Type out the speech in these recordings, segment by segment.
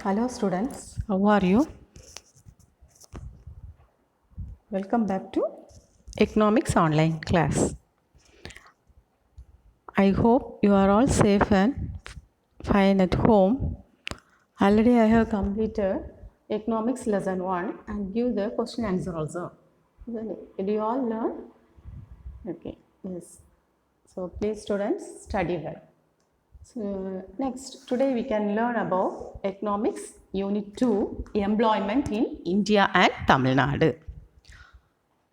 Hello students, How are you? welcome back to Economics online class. I hope you are all safe and fine at home. already I have completed economics lesson 1 and give the question answer also. Did you all learn? Okay, yes. So please students study well. So next today we can learn about economics unit 2 employment in India and Tamil Nadu.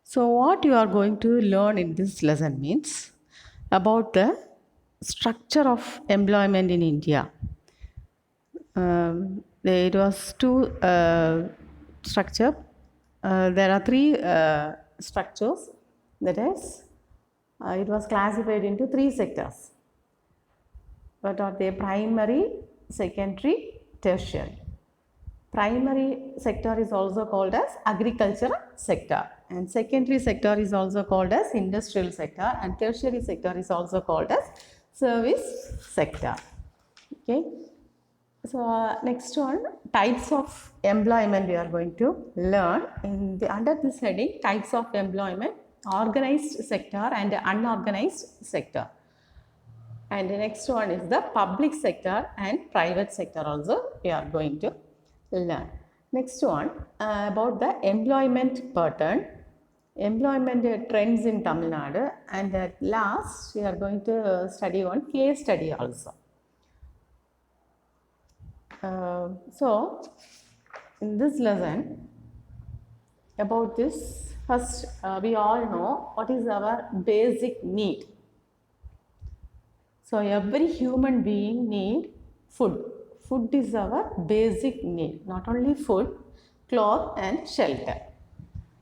So what you are going to learn in this lesson means about the structure of employment in India. It was two structure. There are three structures. That is, it was classified into three sectors. What are they? Primary, secondary, tertiary. Primary sector is also called as agricultural sector, and secondary sector is also called as industrial sector, and tertiary sector is also called as service sector. Okay. So next one, types of employment we are going to learn under this heading, types of employment, organized sector and unorganized sector. And the next one is the public sector and private sector also we are going to learn. Next one about the employment pattern, employment trends in Tamil Nadu, and at last we are going to study one case study also. So in this lesson about this, first we all know what is our basic need. So every human being need food. Food is our basic need. Not only food, cloth and shelter.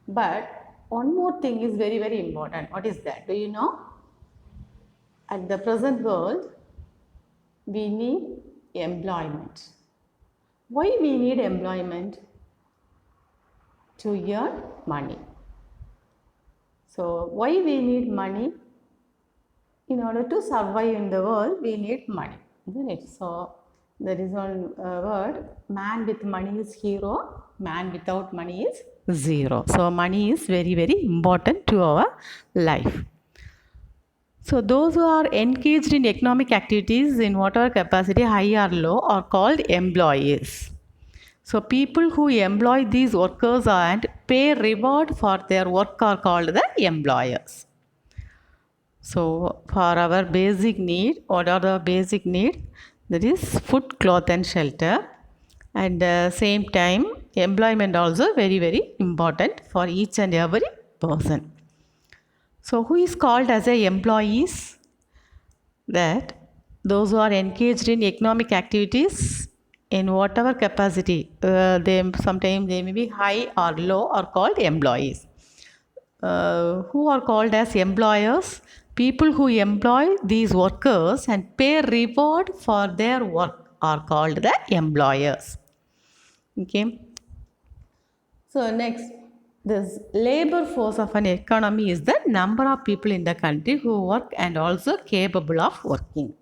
But one more thing is very, very important. What is that? Do you know? At the present world, we need employment. Why we need employment? To earn money. So why we need money? In order to survive in the world, we need money, isn't it? So there is one word, man with money is hero, man without money is Zero. So, money is very, very important to our life. So, those who are engaged in economic activities in whatever capacity, high or low, are called employees. So, people who employ these workers and pay reward for their work are called the employers. So, for our basic need, what are the basic need? That is food, cloth, and shelter. And same time, employment also very very important for each and every person. So, who is called as a employees? That those who are engaged in economic activities in whatever capacity, they sometimes they may be high or low, are called employees. Who are called as employers? People who employ these workers and pay reward for their work are called the employers. Okay. so next, this labor force of an economy is the number of people in the country who work and also capable of working.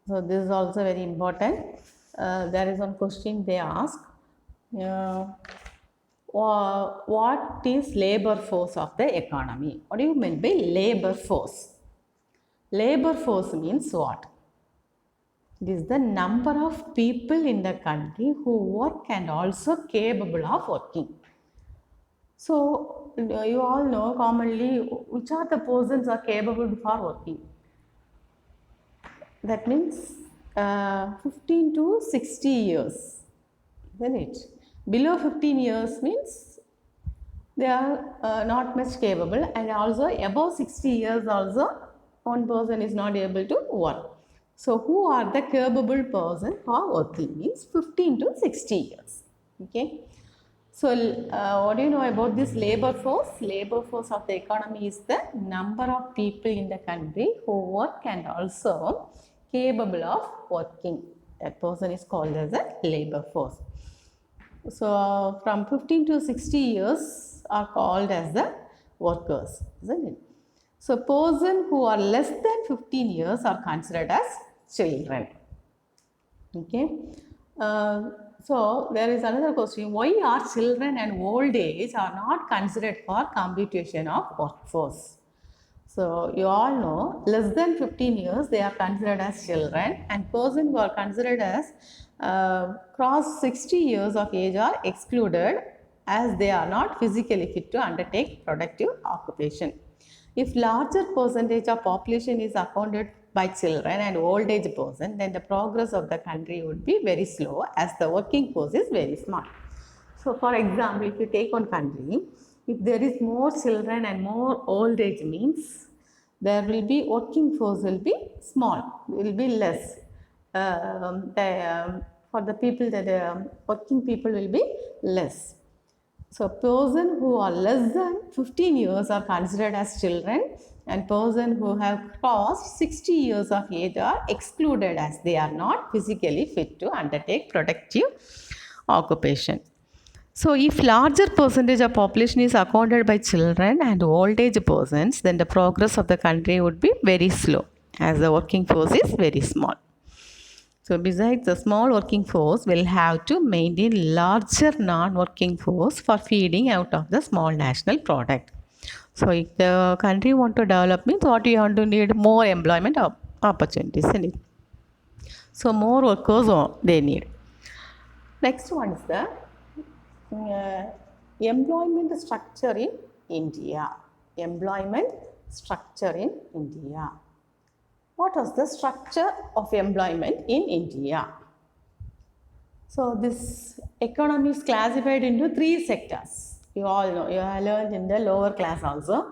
So this is also very important. There is one question they ask. Uh, what is labor force of the economy? What do you mean by labor force? Labor force means what? It is the number of people in the country who work and also capable of working. So you all know commonly which are the persons are capable for working. That means 15 to 60 years, isn't it? Below 15 years means they are not much capable, and also above 60 years also one person is not able to work. So who are the capable person for working means 15 to 60 years. Okay. So what do you know about this labor force? Labor force of the economy is the number of people in the country who work and also capable of working. That person is called as a labor force. So from 15 to 60 years are called as the workers, isn't it? So person who are less than 15 years are considered as children. Okay. So there is another question: why are children and old age are not considered for computation of workforce? So you all know less than 15 years they are considered as children, and persons who are considered as cross 60 years of age are excluded as they are not physically fit to undertake productive occupation. If larger percentage of population is accounted by children and old age person, then the progress of the country would be very slow as the working force is very small. So for example, if you take one country, if there is more children and more old age means there will be working force will be small, will be less. For the people that working people will be less. So person who are less than 15 years are considered as children, and person who have crossed 60 years of age are excluded as they are not physically fit to undertake productive occupation. So if larger percentage of population is accounted by children and old age persons, then the progress of the country would be very slow as the working force is very small. So besides the small working force will have to maintain larger non-working force for feeding out of the small national product. So if the country want to develop means what you want to need more employment opportunities in it. So more workers they need. Next one is the employment structure in India. Employment structure in India. What was the structure of employment in India? So this economy is classified into three sectors. You all know, you have learned in the lower class also.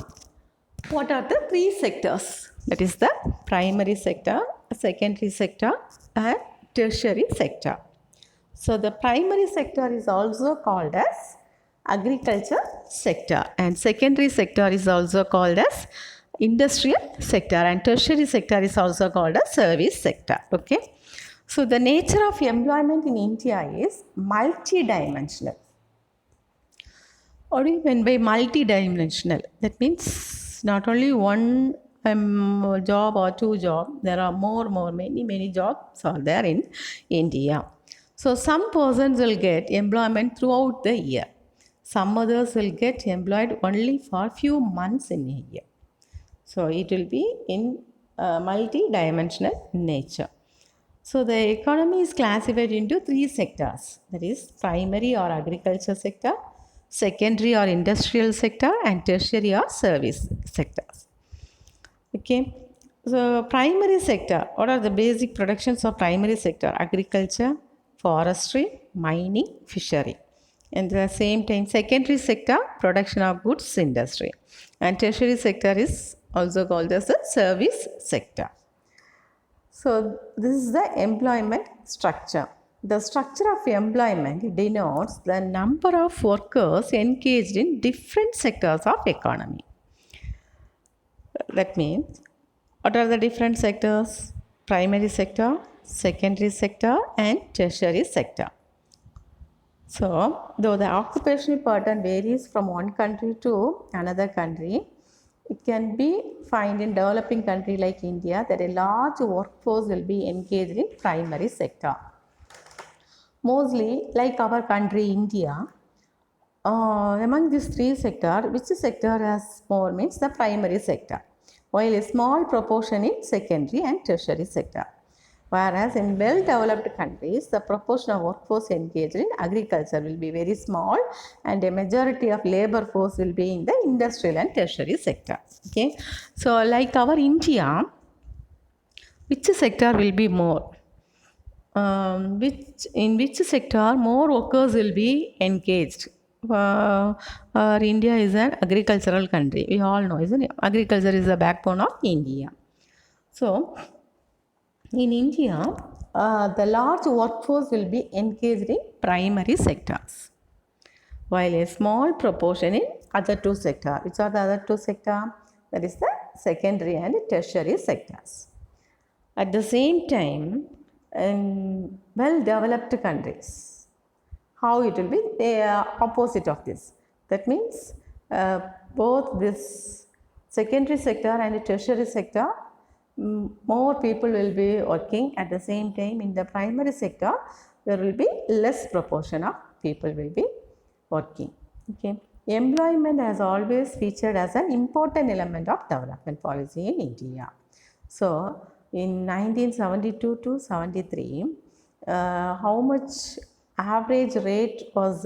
What are the three sectors? That is the primary sector, secondary sector and tertiary sector. So the primary sector is also called as agriculture sector, and secondary sector is also called as industrial sector, and tertiary sector is also called as service sector. Okay. So the nature of employment in India is multidimensional. What do you mean by multidimensional? That means not only one job or two jobs, there are many jobs are there in India. So some persons will get employment throughout the year. Some others will get employed only for few months in a year. So it will be in multi-dimensional nature. So the economy is classified into three sectors, that is primary or agriculture sector, secondary or industrial sector, and tertiary or service sectors. Okay. So primary sector, what are the basic productions of primary sector? Agriculture, forestry, mining, fishery. And at the same time, secondary sector, production of goods industry. And tertiary sector is also called as the service sector. So this is the employment structure. The structure of employment denotes the number of workers engaged in different sectors of economy. That means, what are the different sectors? Primary sector, secondary sector, and tertiary sector. So, though the occupational pattern varies from one country to another country, it can be found in developing country like India that a large workforce will be engaged in primary sector. Mostly, like our country India, among these three sectors, which sector has more means the primary sector, while a small proportion in secondary and tertiary sector. Whereas in well-developed countries, the proportion of workforce engaged in agriculture will be very small, and a majority of labor force will be in the industrial and tertiary sector. Okay, so like our India, which sector will be more? In which sector more workers will be engaged? Our India is an agricultural country. We all know, isn't it? Agriculture is the backbone of India. So in India, the large workforce will be engaged in primary sectors, while a small proportion in other two sectors. Which are the other two sectors? That is the secondary and tertiary sectors. At the same time, in well-developed countries, how it will be? They are opposite of this. That means both this secondary sector and tertiary sector, more people will be working. At the same time, in the primary sector, there will be less proportion of people will be working. Okay. Employment has always featured as an important element of development policy in India. So in 1972 to 73, how much average rate was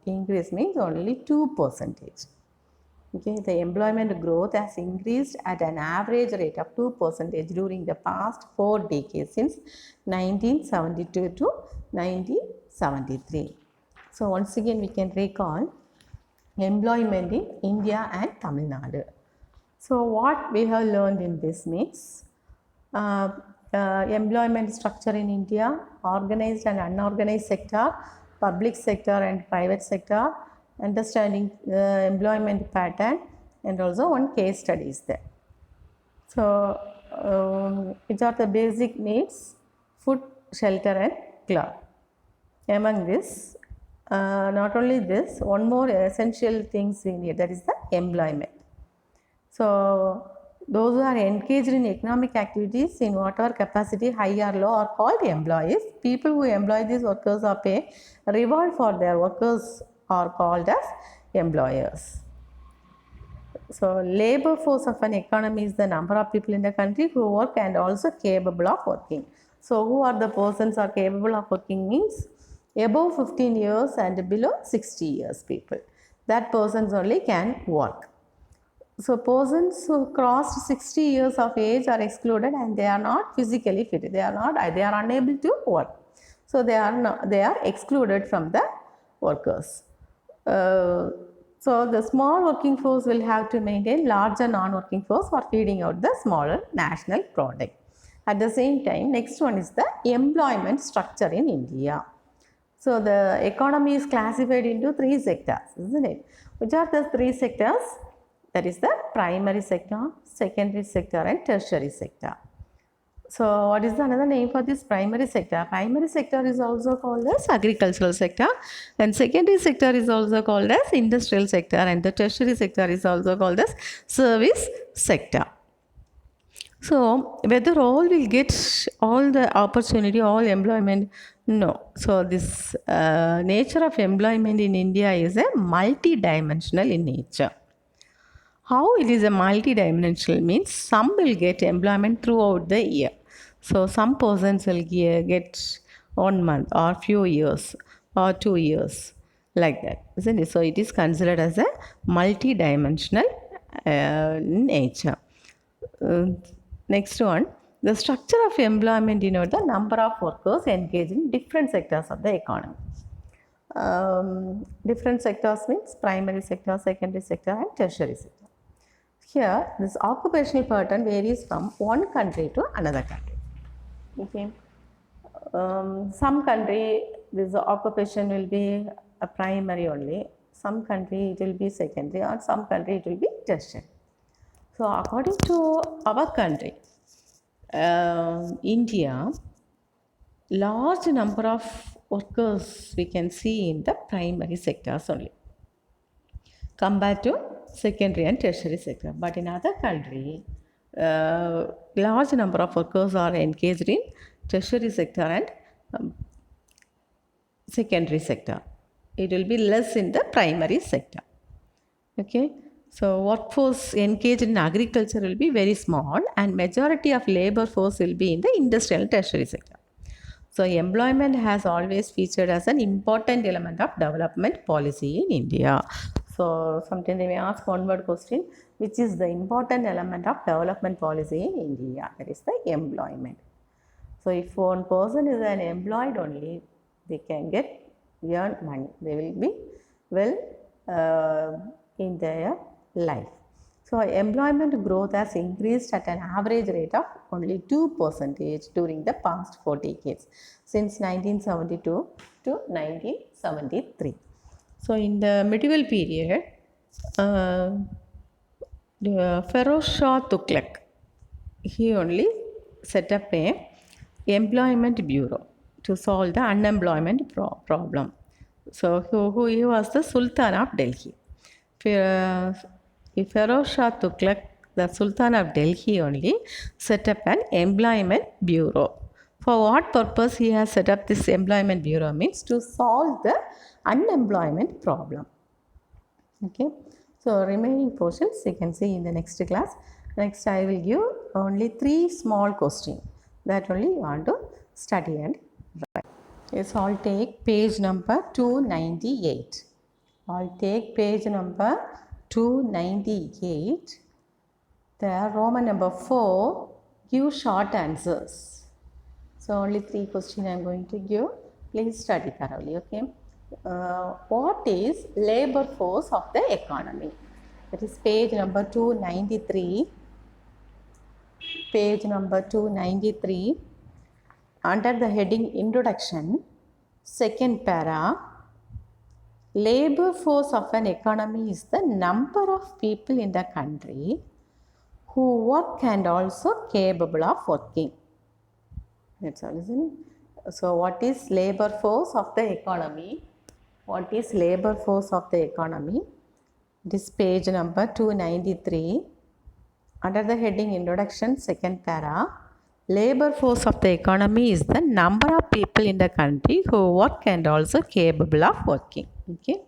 increased means only 2%. Okay, the employment growth has increased at an average rate of 2% during the past 4 decades since 1972 to 1973. So once again we can recall employment in India and Tamil Nadu. So what we have learned in this means employment structure in India, organized and unorganized sector, public sector and private sector, understanding employment pattern, and also one case study is there. So which are the basic needs? Food, shelter and cloth. Among this, not only this, one more essential things we need, that is the employment. So those who are engaged in economic activities in whatever capacity, high or low, are called employees. People who employ these workers or pay reward for their workers are called as employers. So labor force of an economy is the number of people in the country who work and also capable of working. So who are the persons are capable of working means above 15 years and below 60 years people. That persons only can work. So persons who crossed 60 years of age are excluded and they are not physically fit. They are unable to work. So they are excluded from the workers. So the small working force will have to maintain larger non-working force for feeding out the smaller national product. At the same time, next one is the employment structure in India. So the economy is classified into 3 sectors, isn't it? Which are the 3 sectors? That is the primary sector, secondary sector and tertiary sector. So what is the another name for this primary sector? Primary sector is also called as agricultural sector, and secondary sector is also called as industrial sector, and the tertiary sector is also called as service sector. So whether all will get all the opportunity, all employment? No. So this nature of employment in India is a multi-dimensional in nature. How it is a multi-dimensional means some will get employment throughout the year. So some persons will get 1 month or few years or 2 years, like that, isn't it? So it is considered as a multi-dimensional nature. Next one, the structure of employment denotes the number of workers engaged in different sectors of the economy. Different sectors means primary sector, secondary sector and tertiary sector. Here, this occupational pattern varies from one country to another country. Okay. Some country, this occupation will be a primary only. Some country it will be secondary, or some country it will be tertiary. So according to our country, India, large number of workers we can see in the primary sectors only, compared to secondary and tertiary sector. But in other country, large number of workers are engaged in tertiary sector and secondary sector. It will be less in the primary sector. Okay. So workforce engaged in agriculture will be very small, and majority of labor force will be in the industrial and tertiary sector. So employment has always featured as an important element of development policy in India. So sometimes they may ask one word question, which is the important element of development policy in India? That is the employment. So if one person is an employed only, they can earn money. They will be well in their life. So employment growth has increased at an average rate of only 2% during the past 4 decades, since 1972 to 1973. So in the medieval period, Feroz Shah Tughlaq, he only set up a employment bureau to solve the unemployment problem. So he was the Sultan of Delhi. Feroz Shah Tughlaq, the Sultan of Delhi, only set up an employment bureau For what purpose he has set up this employment bureau means to solve the unemployment problem. Okay, so remaining portions you can see in the next class. Next I will give only 3 small questions that only you want to study and write. Yes, I'll take page number 298. I'll take page number 298. There Roman number 4, give short answers. So only 3 questions I am going to give. Please study thoroughly, okay? What is labor force of the economy? That is page number 293. Page number 293. Under the heading Introduction, second para, labor force of an economy is the number of people in the country who work and also capable of working. That's all, isn't it? So what is labor force of the economy? What is labor force of the economy? This page number 293. Under the heading Introduction, second para, labor force of the economy is the number of people in the country who work and also capable of working. Okay.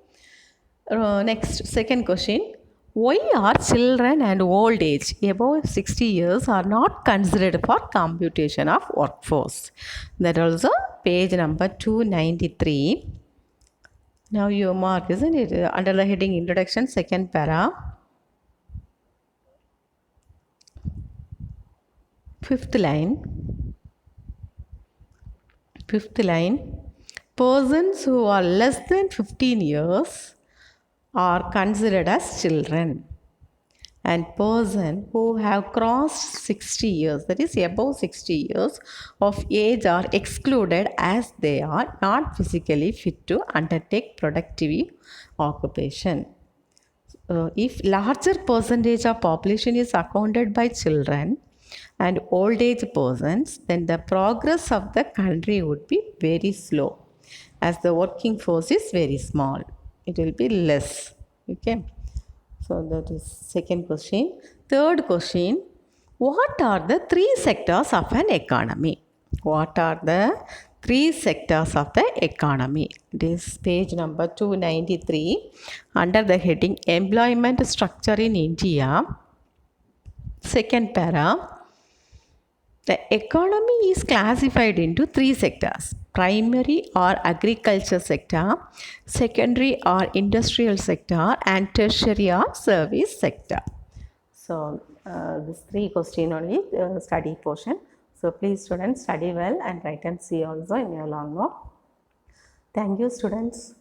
Next, second question. Why are children and old age above 60 years are not considered for computation of workforce? That also page number 293. Now you mark, isn't it? Under the heading Introduction, second para. Fifth line. Persons who are less than 15 years are considered as children, and persons who have crossed 60 years, that is above 60 years of age, are excluded as they are not physically fit to undertake productive occupation. If larger percentage of population is accounted by children and old age persons, then the progress of the country would be very slow, as the working force is very small. It will be less. Okay, so that is second question. Third question, what are the 3 sectors of an economy? What are the 3 sectors of the economy? This page number 293. Under the heading Employment Structure in India, second para, the economy is classified into 3 sectors: primary or agriculture sector, secondary or industrial sector, and tertiary or service sector. So this 3 question only study portion. So please students study well and write and see also in your long note. Thank you students.